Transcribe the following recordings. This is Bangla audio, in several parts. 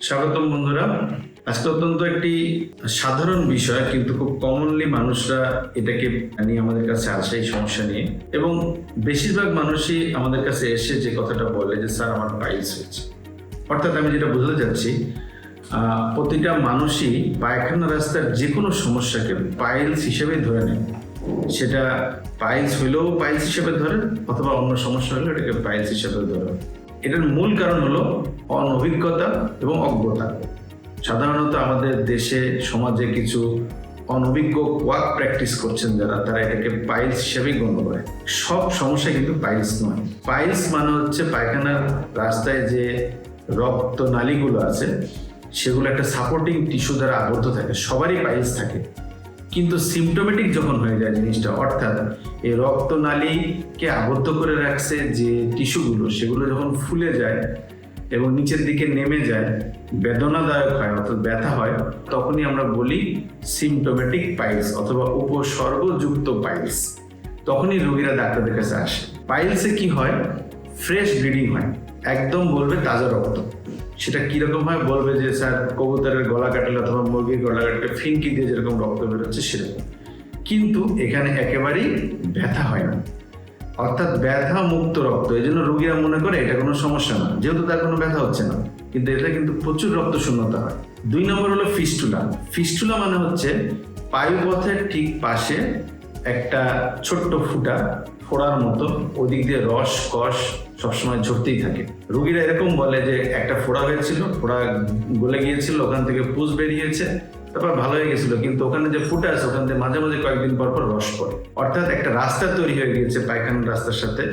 স্বাগতম বন্ধুরা। আজকে অত্যন্ত একটি সাধারণ বিষয়, কিন্তু খুব কমনলি মানুষরা এটাকে নিয়ে আমাদের কাছে আসে, এই সমস্যা নিয়ে। এবং বেশিরভাগ মানুষই আমাদের কাছে এসে যে কথাটা বলে যে স্যার আমার পাইলস হয়েছে। অর্থাৎ আমি যেটা বুঝতে চাচ্ছি, প্রতিটা মানুষই পায়খানা রাস্তার যে কোনো সমস্যাকে পাইলস হিসেবে ধরে নেয়। সেটা পাইলস হইলেও পাইলস হিসেবে ধরে, অথবা অন্য সমস্যা হলেও এটাকে পাইলস হিসেবে ধরে। এটার মূল কারণ হলো অনভিজ্ঞতা এবং অজ্ঞতা। সাধারণত আমাদের দেশে সমাজে কিছু অনভিজ্ঞ ওয়ার্ক প্র্যাকটিস করছেন যারা, তারা এটাকে পাইলস হিসেবেই গণ্য করে। সব সমস্যা কিন্তু পাইলস নয়। পাইলস মানে হচ্ছে পায়খানার রাস্তায় যে রক্ত নালীগুলো আছে সেগুলো একটা সাপোর্টিং টিস্যু দ্বারা আবদ্ধ থাকে। সবারই পাইলস থাকে, কিন্তু সিমটোমেটিক যখন হয়ে যায় জিনিসটা, অর্থাৎ এই রক্তনালীকে আবদ্ধ করে রাখছে যে টিস্যুগুলো, সেগুলো যখন ফুলে যায় এবং নিচের দিকে নেমে যায়, বেদনাদায়ক হয় অর্থাৎ ব্যথা হয়, তখনই আমরা বলি সিমটোমেটিক পাইলস অথবা উপসর্গযুক্ত পাইলস। তখনই রোগীরা ডাক্তারদের কাছে আসে। পাইলসে কি হয়? ফ্রেশ ব্লিডিং হয়, একদম বলবে তাজা রক্ত। সেটা কিরকম হয় বলবে যে স্যার কবুতরের গলা কাটলে অথবা মুরগির গলা কাটলে ফিনকি দিয়ে যেরকম রক্ত বেরোচ্ছে সেরকম। কিন্তু এখানে একেবারেই ব্যথা হয় না, অর্থাৎ ব্যথা মুক্ত রক্ত। এই জন্য রোগীরা মনে করে এটা কোনো সমস্যা না, যেহেতু তার কোনো ব্যথা হচ্ছে না। কিন্তু এটা কিন্তু প্রচুর রক্ত শূন্যতা হয়। 2 নম্বর হলো ফিস্টুলা। ফিস্টুলা মানে হচ্ছে পায়ুপথের ঠিক পাশে একটা ছোট্ট ফোড়ার মতো, ওদিক দিয়ে রস কষ সবসময় ঝরতেই থাকে। রোগীরা এরকম বলে যে একটা ফোড়া হয়েছিল, ফোড়া গলে গিয়েছিল, ওখান থেকে পুষ বেরিয়েছে, তারপর ভালো হয়ে গেছিল, কিন্তু ওখানে যে ফুটা আছে ওখান থেকে মাঝে মাঝে কয়েকদিন পর পর রস পড়ে। অর্থাৎ একটা রাস্তা তৈরি হয়ে গিয়েছে পায়খানার রাস্তার সাথে,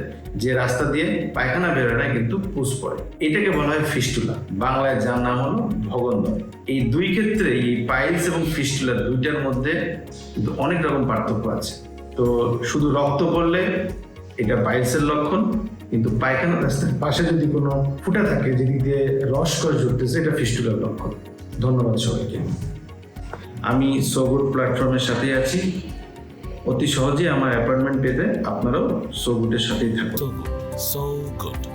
যে রাস্তা দিয়ে পায়খানা বেরোয় না কিন্তু পুষ পড়ে। এটাকে বলা হয় ফিস্টুলা, বাংলায় যার নাম হলো ভগন্দর। এই দুই ক্ষেত্রে এই পাইলস এবং ফিস্টুলা দুইটার মধ্যে কিন্তু অনেক রকম পার্থক্য আছে। তো শুধু রক্ত পড়লে এটা পাইলসের লক্ষণ, কিন্তু পায়খানা রাস্তার পাশে যদি কোনো ফুটা থাকে যেদিক দিয়ে রস করে জুড়তেছে, এটা ফিস্টুলার লক্ষণ। ধন্যবাদ সবাইকে। আমি সো গুড প্ল্যাটফর্মের সাথেই আছি। অতি সহজেই আমার অ্যাপয়েন্টমেন্ট পেতে আপনারাও সো গুডের সাথেই থাকুন। So good.